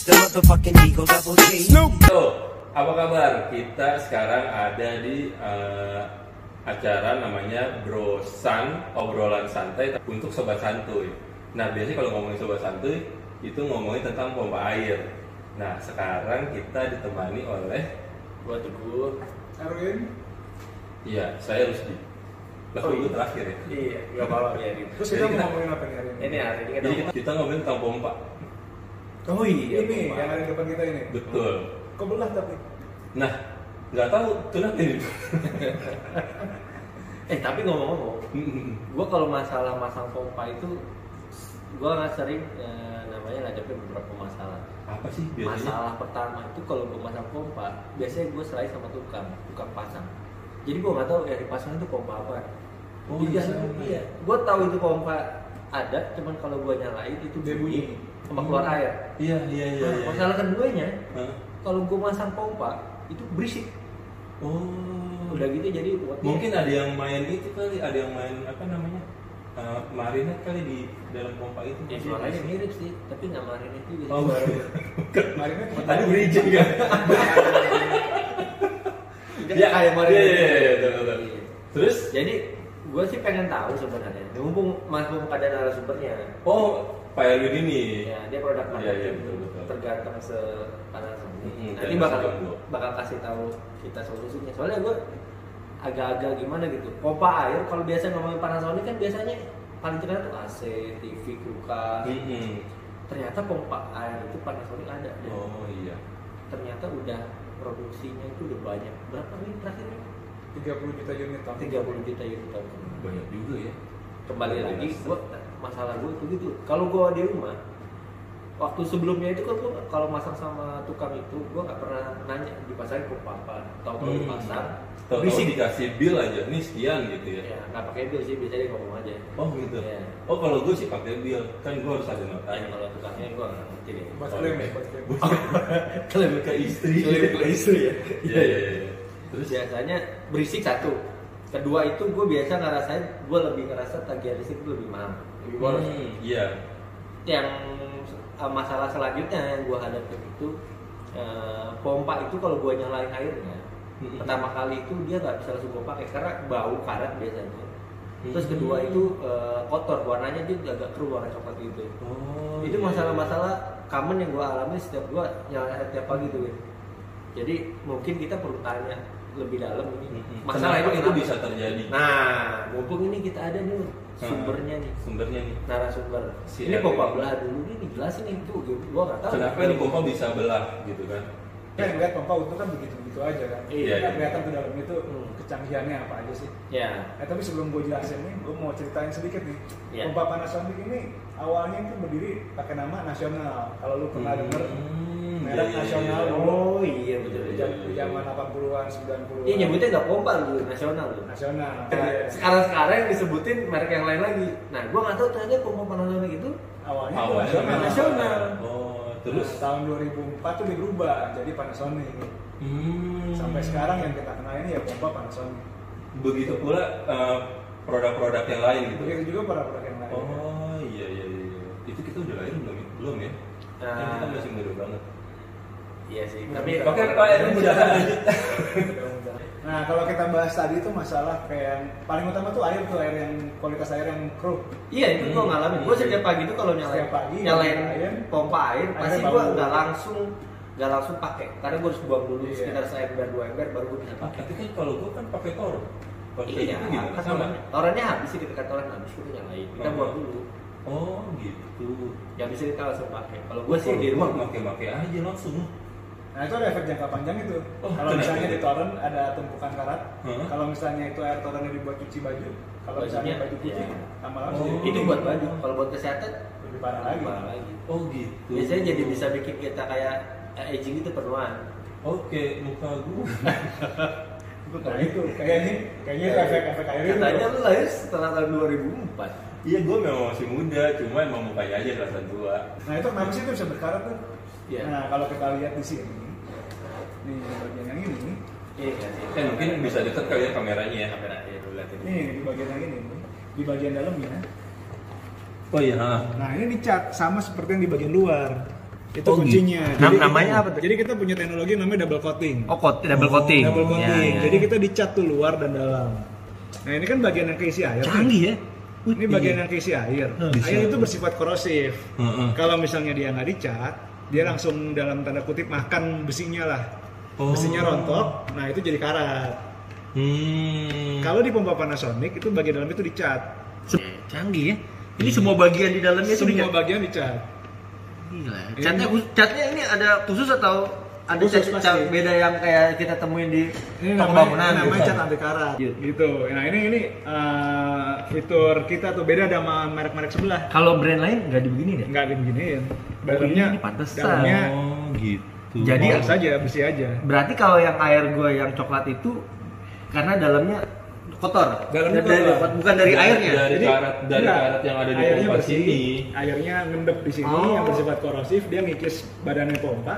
The motherfucking Eagle Double G. Apa kabar? Kita sekarang ada di acara namanya Brosan, obrolan santai untuk sobat santuy. Nah, biasanya kalau ngomongin sobat santuy itu ngomongin tentang pompa air. Nah, sekarang kita ditemani oleh Gua Teguh, Erwin. iya, saya Rusdi. Lalu itu terakhir ya. iya, nggak apa-apa ya gitu. Terus kita mau ngomongin apa nih hari ini? Ini hari ini Jadi kita ngomongin tentang pompa. oh iya, Ini pompa. yang ada di depan kita ini. Betul. Kok belah tapi? Nah, nggak tahu kenapa ini. Tapi ngomong-ngomong, gua kalau masalah masang pompa itu, gua nggak sering namanya ngadepin beberapa masalah. Apa sih biasanya? Masalah pertama itu kalau gua masang pompa, biasanya gua selain sama tukang pasang. Jadi gua nggak tahu yang dipasang itu pompa apa. Oh, Iya, bisa. iya. Gua tahu itu pompa ada, cuman kalau gua nyalain itu Dia bunyi. sama keluar air. Iya. Nah, masalah keduanya, Hah? kalau gue masang pompa itu berisik. Oh, Udah gitu jadi mungkin ada yang main itu kali, ada yang main apa namanya marinet kali di dalam pompa itu. ya, suaranya mirip sih, tapi nggak marinet juga. Oh, Marinnya tadi berizin kan? Ya, kayak marinet. Iya, betul. Iya. Terus? Jadi gue sih pengen tahu sebenarnya. Mumpung ada narasumbernya. Oh, Pak Erwin ini. Ya, dia produk Iya, marketing. betul. Tergantung Panasonic. Nanti dari bakal bakal kasih tahu kita solusinya. Soalnya gue agak-agak gimana gitu. Pompa air kalau biasa ngomongin Panasonic kan biasanya paling terkenal tuh AC, TV, kulkas. Ternyata pompa air itu Panasonic ada. Dan Oh iya. ternyata udah produksinya itu udah banyak. Berapa nih terakhir? 30 juta unit tahun. 30 juta unit tahun. Banyak juga ya. Kembali lagi, masalah gue itu gitu. Kalau gue di rumah, waktu sebelumnya itu kan gue kalau masang sama tukang itu, gue nggak pernah nanya dipasangin pompa apa. Tahu kalau dipasang, Tahu berisik. dikasih bill aja, nih sekian gitu ya. Ya, nggak pakai bill sih, biasanya dia ngomong aja. Oh gitu. Iya. Oh kalau gue sih pakai bill, kan gue harus ada Ya, notanya. kalau tukangnya gue nggak ngerti deh. Buat Oh, klaim iya. ya, buat klaim. Klaim ke istri. Klaim ke istri ya. Iya. Terus biasanya berisik satu. Kedua itu gue biasa ngerasain, gue lebih ngerasa tagihan listrik itu lebih mahal, lebih boros. Iya. Yang masalah selanjutnya yang gue hadapin itu pompa itu kalau gue nyalain airnya pertama kali itu dia nggak bisa langsung gue pakai karena bau karet biasanya. Terus kedua itu kotor, warnanya dia agak keruh, warna coklat gitu. Oh, Itu iya. masalah-masalah common yang gue alami setiap gue nyalain air tiap pagi tuh ya. Jadi mungkin kita perlu tanya lebih dalam ini. Masalah Kenapa itu kenapa? bisa terjadi? Nah, mumpung ini kita ada nih sumbernya nih. Sumbernya nih. Narasumber. Si Ini Erwin. pompa belah dulu nih dijelasin nih tuh, gua nggak tahu. Kenapa ini pompa bisa belah gitu kan? Kan ngeliat pompa itu kan begitu-begitu aja kan. Iya, Kan iya. kelihatan ke dalam itu kecanggihannya apa aja sih. Ya, Tapi sebelum gue jelasin nih, gue mau ceritain sedikit nih. Iya. Pompa Panasonic ini awalnya itu berdiri pakai nama nasional. Kalau lu pernah denger merek nasional dulu. Oh iya betul. Di zaman 80-an, 90-an. Iya nyebutnya nggak pompa dulu, nasional dulu. Nasional. Sekarang yang disebutin merek yang lain lagi. Nah, gua nggak tahu ternyata pompa Panasonic itu Awalnya Awalnya nasional. Oh, Terus terus tahun 2004 tuh dirubah jadi Panasonic. Sampai sekarang yang kita kenal ini ya pompa Panasonic. begitu pula produk-produk yang lain gitu. Begitu juga para produk yang lain. Oh iya. Itu kita udah lahir belum ya? Kan kita masih muda banget. Iya sih. Tapi Oke Pak Erwin silakan lanjut. Nah kalau kita bahas tadi itu masalah kayak yang paling utama tuh air yang kualitas air yang keruh. Iya itu gua ngalamin. Gua setiap pagi tuh kalau nyalain Setiap pagi, nyalain air, pompa air pasti airnya gua bau. nggak langsung pakai karena gua harus buang dulu Iya. sekitar 1-2 ember baru gua bisa pakai. Tapi kan kalau gue kan pakai toren. Kalau Iya, itu gimana? kan Sama. torennya habis sih, kita toren habis kita nyalain, kita buang dulu. Oh gitu. Yang bisa kita langsung pakai. Kalau gua sih di rumah pakai aja langsung. Nah itu ada efek jangka panjang itu. Oh, Kalau kenapa misalnya itu? di toren ada tumpukan karat. Hah? Kalau misalnya itu air torennya dibuat cuci baju. Kalau misalnya Bajunya, baju putih, iya. lama-lama Oh. jadi itu buat baju. Kalau buat kesehatan lebih parah lagi. lagi. Oh gitu. Biasanya jadi bisa bikin kita kayak aging itu penuaan. Oke, muka gue. Nah itu kayaknya itu efek air itu. Katanya lu lahir setelah tahun 2004. Iya, gue memang masih muda, cuma emang mukanya aja kelihatan tua. Nah itu kenapa sih itu bisa berkarat tuh? Iya. Nah kalau kita lihat di sini, nih bagian yang ini, Iya kan sih. Mungkin bisa deket kali ya kameranya ya. Kamera ya dulu liatin. nih di bagian yang ini, di bagian dalamnya. Oh iya. Nah ini dicat sama seperti yang di bagian luar. Itu kuncinya. Namanya apa tuh? Jadi kita punya teknologi namanya double coating. Double coating. Double coating. Ya. Jadi kita dicat tuh luar dan dalam. Nah ini kan bagian yang keisi air. Canggih ya. Ini bagian yang keisi air. Air itu bersifat korosif. Kalau misalnya dia nggak dicat, dia langsung dalam tanda kutip makan besinya lah. Besinya rontok, nah itu jadi karat. Kalau di pompa Panasonic itu bagian dalam itu dicat. Canggih ya. Ini semua bagian di dalamnya itu Semua bagian dicat. Gila. Catnya ini ada khusus atau ada Khusus, cat pasti. beda yang kayak kita temuin di Ini toko namanya bangunan cat anti karat gitu. Nah ini fitur kita tuh beda sama merek-merek sebelah. Kalau brand lain nggak dibegini deh. Nggak diginiin. Ini pantesan. Dalamnya gitu. Jadi polos aja, bersih aja. berarti kalau yang air gue yang coklat itu karena dalamnya kotor. Dalamnya Dari- kotor. bukan dari airnya. Dari Jadi, karat karat yang ada di airnya pompa bersih, sini. airnya ngendep di sini Oh. yang bersifat korosif, dia ngikis badannya pompa.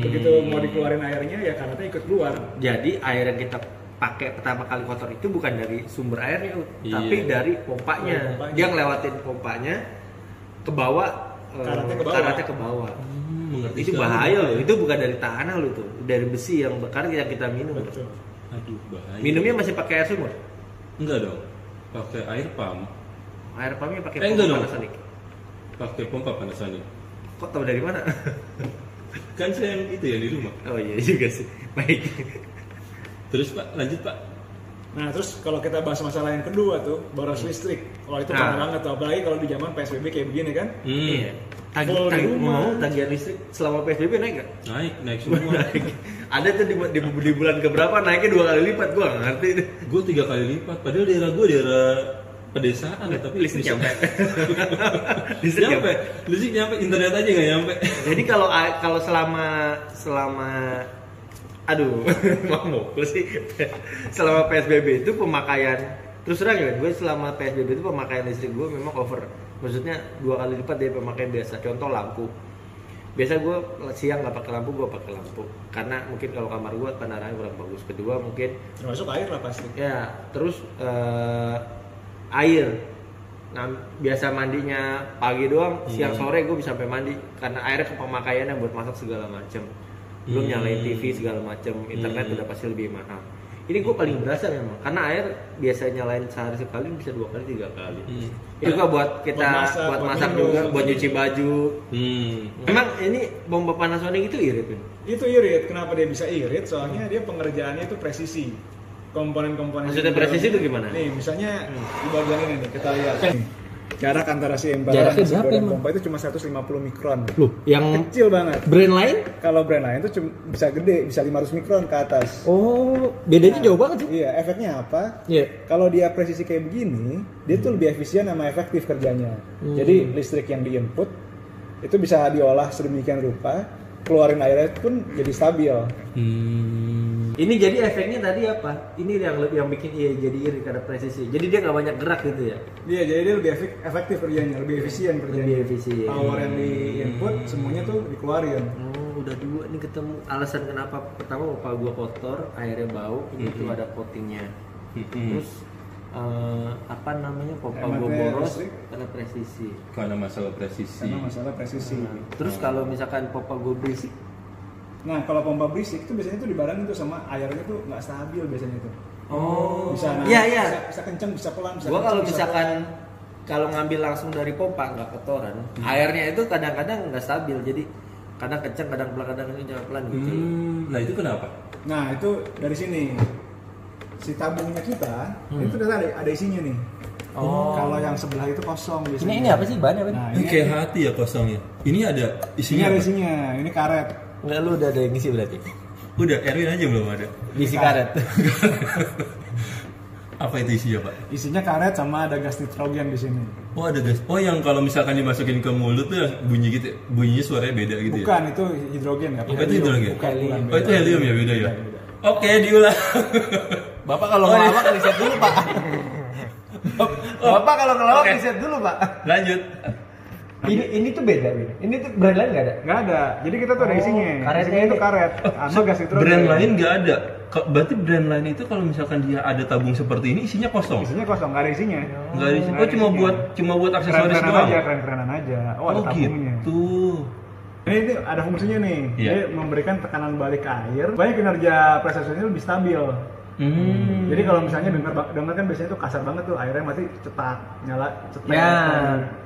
Begitu mau dikeluarin airnya ya karatnya ikut keluar. Jadi air yang kita pakai pertama kali kotor itu bukan dari sumber airnya, Iya. tapi dari pompanya. Pompanya. Dia ngelewatin pompanya ke bawah, Karatnya ke bawah. ke bawah. Mengerti Itu sekali. bahaya loh. Itu bukan dari tanah loh tuh, dari besi yang bakar yang kita minum. Betul. Aduh, bahaya. Minumnya masih pakai air sumur. Enggak dong. Pakai air pump. Air pumpnya pakai Enggak dong. Panasonic. Pakai pompa Panasonic. Kok tahu dari mana? Kan saya yang itu ya di rumah. Oh iya juga sih. Baik. Terus Pak, lanjut Pak. Nah terus kalau kita bahas masalah yang kedua tuh boros listrik. Wah itu Nah. parah banget tuh, apalagi kalau di zaman PSBB kayak begini kan. Iya. Full di rumah. Tagihan listrik selama PSBB naik nggak? Naik semua. Ada tuh di bulan keberapa naiknya 2 kali lipat, gua nggak ngerti. Gue 3 kali lipat. Padahal daerah gue daerah pedesaan ya, tapi Listrik bisa- nyampe. Listrik nyampe. Listrik nyampe, internet aja nggak nyampe. Jadi kalau selama aduh mau sih selama PSBB itu pemakaian terus terang ya gue selama PSBB itu pemakaian listrik gue memang over, maksudnya 2 kali lipat dari pemakaian biasa. Contoh lampu, biasa gue siang nggak pakai lampu, gue pakai lampu karena mungkin kalau kamar gue penerangannya kurang bagus. Kedua mungkin Termasuk air lah pasti. ya terus air. Nah biasa mandinya pagi doang, siang sore gue bisa sampai mandi karena airnya ke pemakaiannya buat masak segala macem. Belum nyalain TV segala macem, internet udah pasti lebih mahal. Ini gue paling berasa memang karena air biasanya nyalain sehari sekali bisa 2 kali 3 kali. Itu juga buat kita Buat masak, buat juga, minum. buat nyuci baju. Emang ini pompa Panasonic itu irit kan? Itu irit, kenapa dia bisa irit? Soalnya dia pengerjaannya itu presisi. Komponen-komponen. Maksudnya di presisi dalamnya- itu gimana? Nih, misalnya di bagian ini nih kita lihat. Nih, jarak antara si ember Jaraknya dan si berapa badan emang? pompa itu cuma 150 mikron. Loh, yang Kecil banget. brand lain? Kalau brand lain itu bisa gede, bisa 500 mikron ke atas. Oh, bedanya jauh banget sih. Iya, efeknya apa? Iya. Kalau dia presisi kayak begini, dia tuh lebih efisien sama efektif kerjanya. Jadi listrik yang diinput itu bisa diolah sedemikian rupa, keluarin airnya pun jadi stabil. Ini jadi efeknya tadi apa? Ini yang bikin jadi irit karena presisi. Jadi dia nggak banyak gerak gitu ya? Iya, jadi dia lebih efektif kerjanya, lebih efisien kerjanya. Lebih efisien. Power yang di input semuanya tuh dikeluarin. Oh, udah 2 nih ketemu. Alasan kenapa pertama pompa gua kotor, airnya bau, ini tuh ada coatingnya. Terus apa namanya pompa gua Hematnya boros listrik. karena presisi. Karena masalah presisi. Karena masalah presisi. Terus kalau misalkan pompa gua berisik, Nah, kalau pompa berisik itu biasanya tuh dibarengin tuh sama airnya tuh nggak stabil biasanya tuh. oh, Bisa naik, iya iya. bisa kenceng, bisa pelan, bisa Gua kenceng, kalau bisa misalkan pelan. kalau ngambil langsung dari pompa nggak kotoran, airnya itu kadang-kadang nggak stabil. Jadi kadang kencang, kadang pelan gitu. Nah itu kenapa? Nah, itu dari sini. Si tabungnya kita, itu udah ada isinya nih. Oh. Kalau yang sebelah itu kosong biasanya. Ini apa sih bahannya? Nah, Ini kayak hati ya kosongnya. Ini ada ini isinya ada apa? isinya. Ini karet. Enggak, lu udah ada yang ngisi berarti. Udah, Erwin aja belum ada. Ngisi karet. Apa itu isinya Pak? Isinya karet sama ada gas nitrogen di sini. Oh ada gas. Oh yang kalau misalkan dimasukin ke mulut tuh bunyi gitu, bunyinya suaranya beda gitu Bukan, itu hidrogen ya. Oh, itu hidrogen? Bukan, bukan, ya? Oh itu helium ya, beda ya? Beda. Oke, diulang. Bapak kalau ngelawak riset dulu, Pak. Bapak kalau ngelawak Oke. riset dulu, Pak. Lanjut. Ini tuh beda, Win. Ini tuh brand lain nggak ada? Nggak ada. Jadi kita tuh ada isinya. karetnya Isinya itu ini. karet. Sama gas nitrogen. Brand lain nggak ada. Berarti brand lain itu kalau misalkan dia ada tabung seperti ini isinya kosong. Isinya kosong, nggak ada isinya. Nggak ada. Nggak Oh ada cuma isinya. buat aksesoris Keren-kerenan doang. aja, keren-kerenan aja. Oh, ada tabungnya. gitu. Ini ada fungsinya nih, Iya. dia memberikan tekanan balik ke air supaya kinerja pressurenya lebih stabil. Jadi kalau misalnya dengar kan biasanya tuh kasar banget tuh, airnya mati cetak nyala cetak. Ya,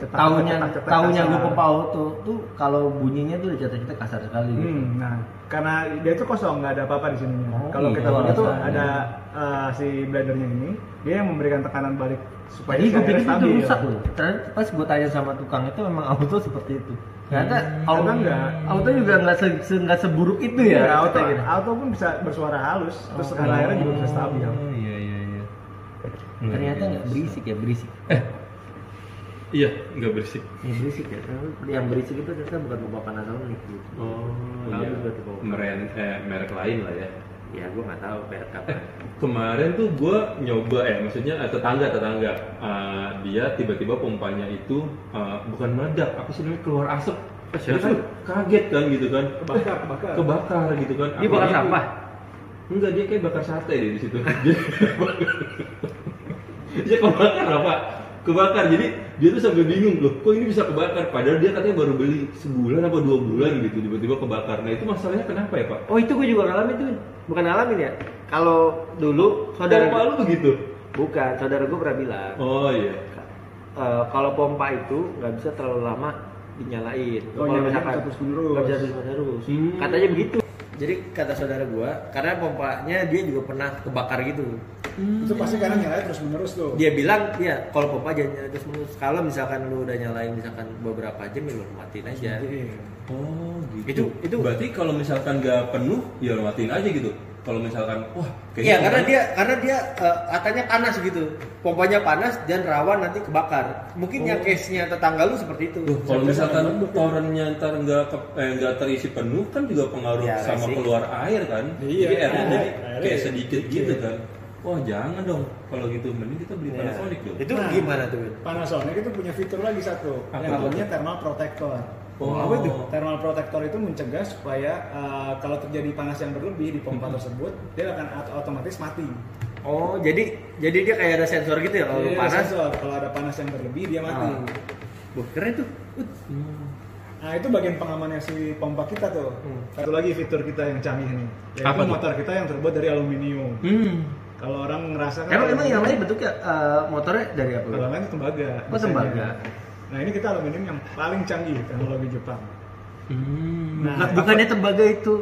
cetak, tahunya kasar. gue pompa auto tuh kalau bunyinya tuh cetak-cetak kasar sekali gitu. Nah, karena dia tuh kosong, nggak ada apa-apa di sininya. Oh, Kalau iya, kita punya tuh alasannya. ada si bladernya ini, dia yang memberikan tekanan balik supaya Jadi si gue airnya pikir itu stabil. rusak loh. Ternyata pas gue tanya sama tukang itu memang auto seperti itu. Ternyata Auto enggak. Auto juga nggak seburuk itu ya. Iya, auto, katanya gitu. auto pun bisa bersuara halus, terus tekanan airnya juga bisa stabil. Iya. Ternyata nggak berisik ya, berisik. Iya, nggak bersih. Ya berisik ya. Yang berisik itu ternyata bukan pompa Panasonic gitu. Oh, Tahu iya. juga tuh pompa. Merek lain lah ya. Ya gue nggak tahu merek apa. Kemarin tuh gue nyoba maksudnya tetangga dia tiba-tiba pompanya itu bukan meledak, apa sih namanya, keluar asap. Dia kan kaget kan gitu kan, kebakar gitu kan. Dia bakar Akhirnya sampah. Enggak, dia kayak bakar sate deh di situ. Dia kebakar apa? Kebakar. Jadi dia tuh sampai bingung loh, kok ini bisa kebakar? Padahal dia katanya baru beli sebulan apa 2 bulan gitu, tiba-tiba kebakar. Nah itu masalahnya kenapa ya Pak? Oh itu gue juga ngalamin tuh. Bukan ngalamin ya. Kalau dulu saudara Pompa lu begitu? bukan, saudara gue pernah bilang. Oh iya. Kalau pompa itu nggak bisa terlalu lama dinyalain. Oh, Kalau nyalain misalkan terus-menerus. nggak bisa terus-menerus. Katanya begitu. Jadi kata saudara gua, karena pompanya dia juga pernah kebakar gitu. Itu pasti karena nyalain terus menerus tuh. Dia bilang, ya kalau pompa jangan nyalain terus-menerus. Kalau misalkan lu udah nyalain misalkan beberapa jam, ya lu matiin aja. Oh gitu. Itu berarti kalau misalkan nggak penuh, ya lo matiin aja gitu. Kalau misalkan, wah, Iya, karena dia katanya panas gitu. Pompanya panas dan rawan nanti kebakar. Mungkin yang case-nya tetangga lu seperti itu. kalau misalkan torennya ntar nggak terisi penuh kan juga pengaruh Ya, sama resik. keluar air kan. Iya, Jadi airnya jadi airnya kayak sedikit dikit. gitu kan. Wah jangan dong kalau gitu, mending kita beli Ya. Panasonic dong. Itu Nah. gimana tuh? Win? Panasonic itu punya fitur lagi satu, Apa yang tuh? namanya thermal protector. Oh. Apa itu? Thermal protector itu mencegah supaya kalau terjadi panas yang berlebih di pompa tersebut, dia akan otomatis mati. Oh, jadi dia kayak ada sensor gitu ya kalau Jadi ada panas. sensor, kalau ada panas yang berlebih dia mati. Wah, keren tuh. Nah itu bagian pengamannya si pompa kita tuh. Satu lagi fitur kita yang canggih nih, yaitu Apa tuh? motor kita yang terbuat dari aluminium. Kalau orang ngerasa kan Emang yang lain bentuknya motornya dari apa? kalau lain itu tembaga. Oh, desainnya. tembaga. Nah ini kita aluminium yang paling canggih teknologi Jepang. Nah, bukannya tembaga itu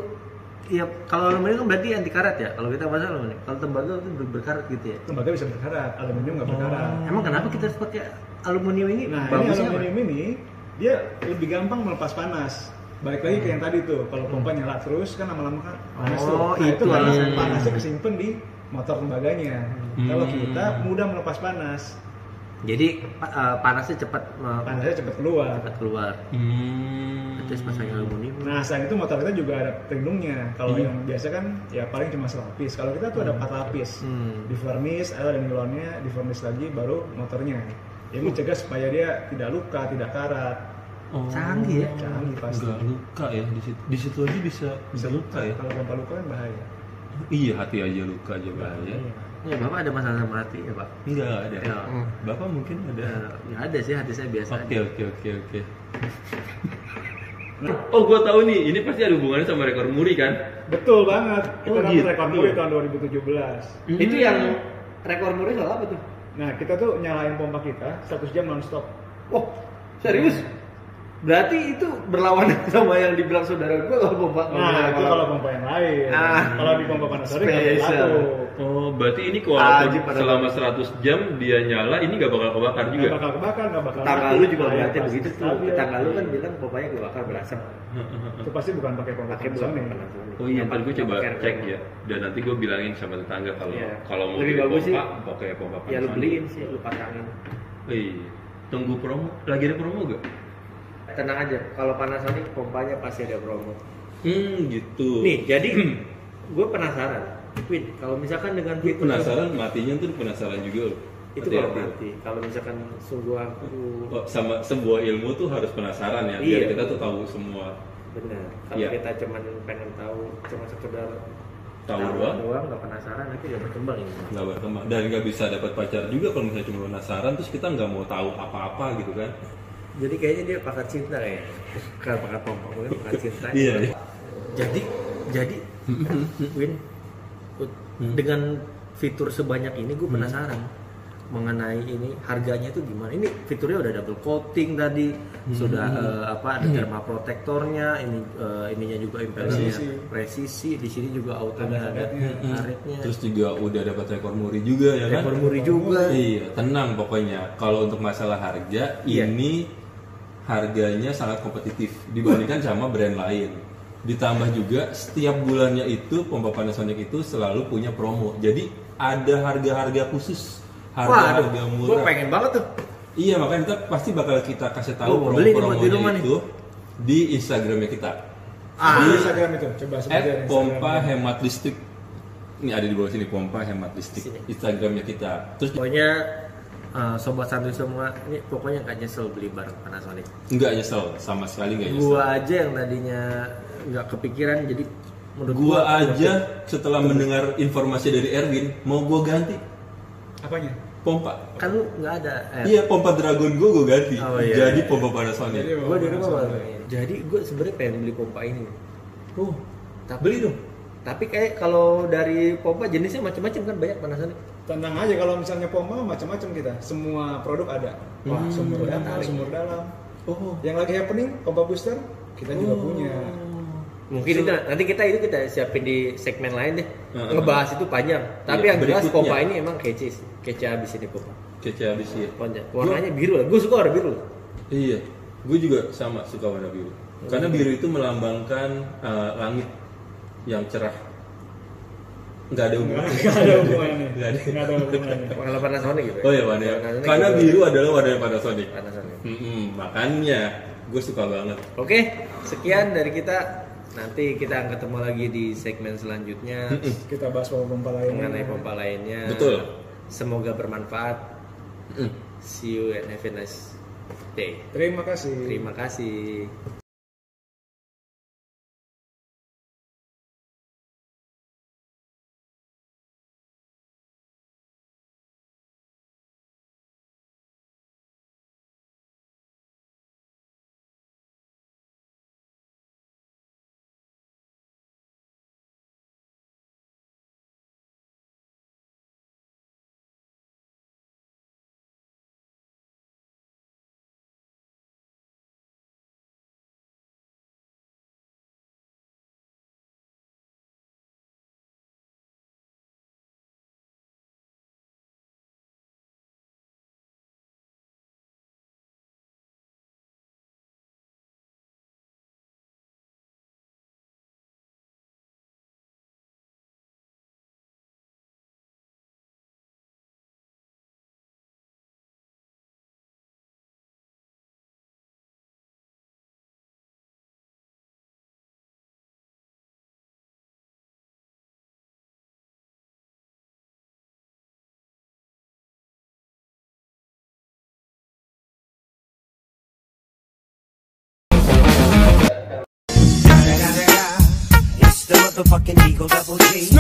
ya kalau aluminium kan berarti anti karat ya. Kalau kita bahas aluminium. Kalau tembaga itu berkarat gitu ya. Tembaga bisa berkarat, aluminium nggak berkarat. Emang kenapa kita harus pakai aluminium ini? Nah ini Bagusnya apa? aluminium ini dia lebih gampang melepas panas. Balik lagi ke yang tadi tuh, kalau pompa nyala terus kan lama-lama kan panas tuh. Oh, Nah itu itu panasnya kesimpan di motor tembaganya. Kalau kita mudah melepas panas, Jadi panasnya cepat panasnya cepat keluar. keluar. Terus pasang aluminium. Nah selain itu motor kita juga ada pelindungnya. Kalau yang biasa kan ya paling cuma selapis. Kalau kita tuh ada 4 lapis. Di vernis, ada nilonnya, di vernis lagi baru motornya. Dia mencegah supaya dia tidak luka, tidak karat. Canggih ya. Canggih pasti. Nggak luka ya di situ. Di situ aja bisa luka ya. Kalau pompa luka kan bahaya. Iya, hati aja luka aja bahaya. Ya, Bapak ada masalah sama hati ya, Pak? Enggak ada. Ya. Bapak mungkin ada. Ya ada sih, hati saya biasa aja. Oke. Oh, gua tahu nih, ini pasti ada hubungannya sama rekor muri kan? Betul banget. Kita Oh, dapat gitu. rekor muri tahun 2017. Itu yang rekor muri soal apa tuh? Nah, kita tuh nyalain pompa kita 100 jam non-stop. Oh, serius? Berarti itu berlawanan sama yang dibilang saudara gue kalau pompa. Nah, itu kalau pompa yang lain. Kalau di pompa Panasonic nggak Spesial. berlaku. Oh, berarti ini walaupun Ajib pada selama 100 jam dia nyala, ini nggak bakal kebakar juga. Nggak bakal kebakar, nggak bakal Tetangga mati. lu juga Nah, berarti pasti begitu tuh. stabil. Tetangga lu kan bilang pompanya kebakar berasap. Itu pasti bukan pakai pompa Pakai bukan Panasonic. Oh iya, ntar gue coba pakai cek rekor. ya. Dan nanti gue bilangin sama tetangga kalau Iya. kalau mau Lebih beli bagus sih. pompa, pakai pompa Ya lu Panasonic. beliin sih, lu pasangin. Iya. Tunggu promo. Lagi ada promo gak? Tenang aja, kalau Panasonic pompanya pasti ada promo. Gitu. Nih, jadi gue penasaran. Win, kalau misalkan dengan Gue penasaran, matinya tuh penasaran juga loh. itu kalau Hati-hati. mati. Kalau misalkan sungguh aku Oh, sama sebuah ilmu tuh harus penasaran ya. Iya. Biar kita tuh tahu semua. benar. Kalau Iya. kita cuman pengen tahu, cuma sekedar Tahu doang. nggak penasaran, nanti nggak berkembang ini. Nggak berkembang dan nggak bisa dapat pacar juga kalau misalnya cuma penasaran terus kita nggak mau tahu apa-apa gitu kan. Jadi kayaknya dia pakar cinta ya. Bukan pakar pompa, mungkin pakar cinta. Iya. Jadi Win, dengan fitur sebanyak ini gue penasaran mengenai ini harganya itu gimana. Ini fiturnya udah double coating tadi, sudah ada thermal protectornya, ininya juga impelnya presisi, di sini juga auto ada karetnya. Terus juga udah dapat rekor muri juga ya kan? Rekor muri juga. Iya, tenang pokoknya. Kalau untuk masalah harga, ini harganya sangat kompetitif dibandingkan sama brand lain. Ditambah juga setiap bulannya itu pompa Panasonic itu selalu punya promo. Jadi ada harga-harga khusus. Harga murah. Gue pengen banget tuh. Iya, makanya kita pasti bakal kita kasih tahu promo-promonya itu di Instagramnya kita. Di Instagram itu, coba sebutin pompa hemat listrik. Ini ada di bawah sini, pompa hemat listrik. Instagramnya kita. Terus Pokoknya sobat santuy semua, ini pokoknya nggak nyesel beli barang Panasonic. nggak nyesel, sama sekali nggak nyesel. Gua aja yang tadinya nggak kepikiran, jadi menurut Gua aja setelah mendengar informasi dari Erwin, mau gua ganti apanya? pompa. kan lu nggak ada. Iya, pompa Dragon gua ganti. Oh, iya. Jadi pompa Panasonic. Jadi, Gue di rumah Bang. Jadi gue sebenarnya pengen beli pompa ini. Oh, Tapi, beli dong. Tapi kayak kalau dari pompa jenisnya macam-macam kan, banyak Panasonic. Tenang aja, kalau misalnya pompa macam-macam kita, semua produk ada. Wah, sumur dangkal, sumur dalam. Oh, Yang lagi happening, pompa booster, kita juga punya. Mungkin itu nanti kita siapin di segmen lain deh. Ngebahas itu panjang. Tapi Iya, yang jelas berikutnya. pompa ini emang kece abis ini pompa. kece abis ya. Warnanya biru lah. Gue suka warna biru. Iya, gue juga sama suka warna biru. Karena biru itu melambangkan langit yang cerah. Nggak ada hubungannya. Nggak ada hubungannya. Nggak ada. Nggak ada hubungannya. Kalau Panasonic gitu. Oh iya, warna. Panasonic Karena gitu. biru adalah warna Panasonic. Panasonic. Makanya gue suka banget. Oke, sekian dari kita. Nanti kita akan ketemu lagi di segmen selanjutnya Kita bahas pompa lainnya. mengenai pompa lainnya. Betul. Semoga bermanfaat. See you and have a nice day. Terima kasih. Terima kasih. It's the motherfucking Eagle Double G.